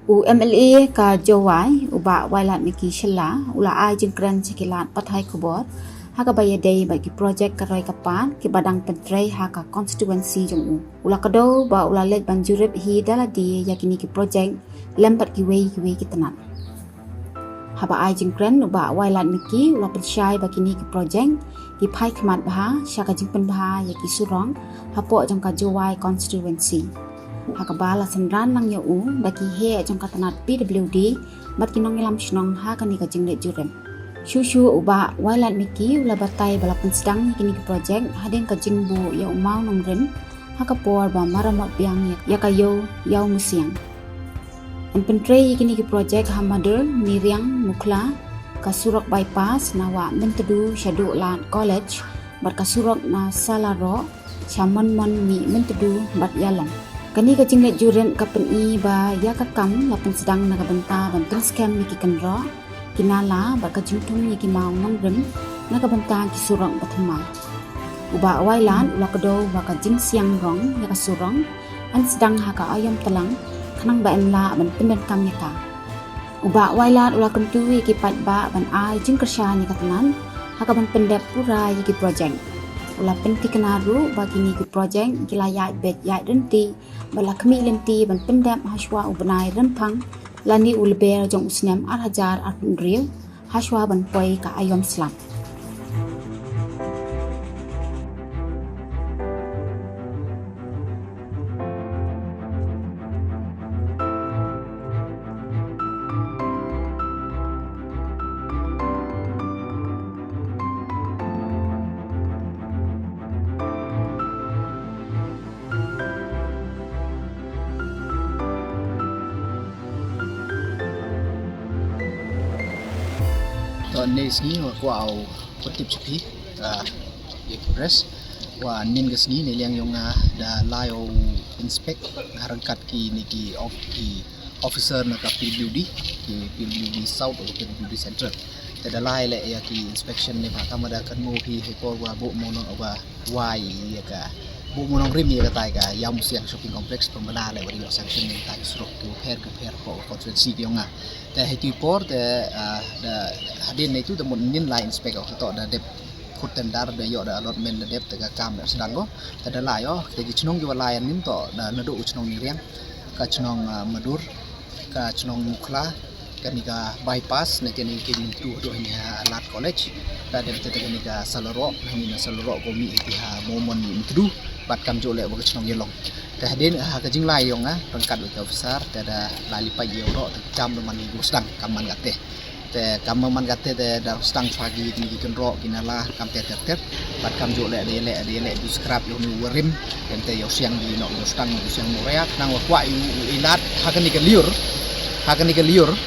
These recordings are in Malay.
UMLA ka jawai uba wailat miki shela ula ai jengkran sekilat pathai kubot haka bayadei bagi projek karai kapan ki badang pentrei haka constituency jongu ula kado ba ula let banjurip hi daladi yakini ki projek lempat ki wei ki tenat haba ai jengkran uba wailat miki ula persyai bakini ki projek ki phai khmat bha shaka jingpen bha yaki surong hapo jangka jawai constituency Hakabala sendran lang yau bagi he jong katanat PWD bat kinong ilam shnong ha kani ka jinglet jurem shushu uba wailat miki ula batai balapan sedang kini ke projek haden ka jingbu yau mau nomren hakapor ba maramot biang ya kayo yau musiang en pentre kini ke projek hamader miriang mukla kasurok bypass nawa mentedu shadu lan college bat kasurok na salaro chamon mon mi mentedu bat yalang Kani ka jinglet juren kapen I ba ya kakam lapan sedang naga benta bantung scam ni ki kenro kinala ba ka jingtung ni ki mau nong rem naga benta ki surong bathma uba wailan ula kado ba ka jing siang rong ya ka surong an sedang ha ka ayam telang khanang ba en la ban penden kam ya ka uba wailan ula kentu ki pat ba ban ai jing kersha ni ka tenan ha ka ban pendep pura ki project Ula penti kenaru bagi ni ki projek kila yai bet yai renti bala kami lenti ban pendam haswa ubenai rempang lani ulber jong usnem arhajar arpun riu haswa ban poi ka ayom slam Nes ni wa au kutip chipi press wa nin gas ni liang yung da layo inspect harangkat ki ni ki of ki officer na ka PWD South or PWD Central da lai le ya ki inspection ni ba kamada kan mo ki ko wa bo mo no wa wai ya ka bo mo no rim ya ka ka yam siang shopping complex pembela le wa yo sanction ni ta surok ku per ko constituency ki ngaแต่ให้ที่ปอร์แต่hadin itu the munin lain inspect atau ada dep kutan dar da yo da allotment da dep tega kam da sedang go ada la yo tegi chnong yo layan nin to da nadu chnong ni riang ka chnong madur ka chnong mukla kanika bypass ne kini kini tu do ni lat college da dep tega ni ka saloro ni na saloro ko mi ti ha momon ni mtu bat kam jo le bo chnong yelongแต่เด่นหากจริงไล่ยงนะประกาศวิกาฟิสาร์แต่ได้ลายลิปายเยอะรอแต่จำมันอยู่สตังกำมันกัดเตะแต่กำมันกัดเตะแต่ดาวสตังฟากีกินรอกินอะไรกำเตะเตะบัดกำจุเละเละดูสครับอยู่ในริมแต่ยาวเสียงดีเนาะยาวสตังยาวเสียงโมเรียนั่งว่าว่าอยู่อินัดหากนี่ก็เลี้ยร์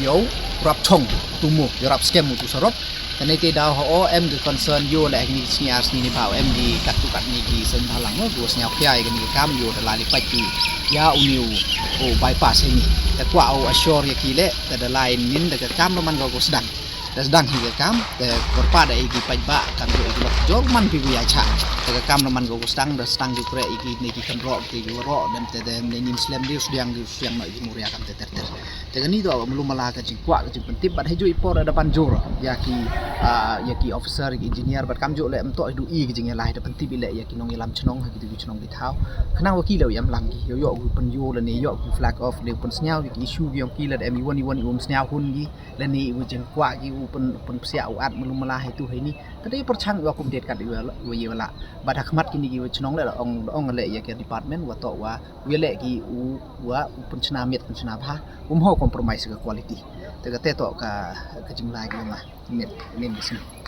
ยาวรับชงตุ่มยาวรับสแกมมุตุสรบแต่ในที่ดาวเขาdi concern yo lah ni senior ni bau di kat ni di sentalang go senior kiai kan ni kam yo dalali pagi ya uniu bypass iniแต่กว่าเอา assure ยากีเละแต่ดlain ninแต่kam man go sedang hingga kamแต่berpada igi pajba kan yo igi jor man pi ya chaแต่kam man go sedang di kre igi ni kan ro ti ro dan te ni muslim dia sedang no igi muria kan teแต่นี่ตัวbelum malah ka jingkwa ka jing pentip bat heju ipor ada panjor yaki officer yaki engineer bat kam jo le emto du I ki jing lai da pentip ile yaki nong ilam chnong ha ki chnong di thau khnang wa ki le yam lang ki yo ku penjo le ni yo ku flag off le pen snyau yaki issue yom ki le em ni snyau hun gi le ni u jingkwa ki u pen sia u at belum malah itu ni tadi perchang wa kum det kat wa ye la bat hakmat ki ni ki chnong le ong le yaki department wa to wa we le ki u wa pen chna met pen chna bha ho compromise ke quality. Tegak tetok ke jumlah lagi mah net di sini.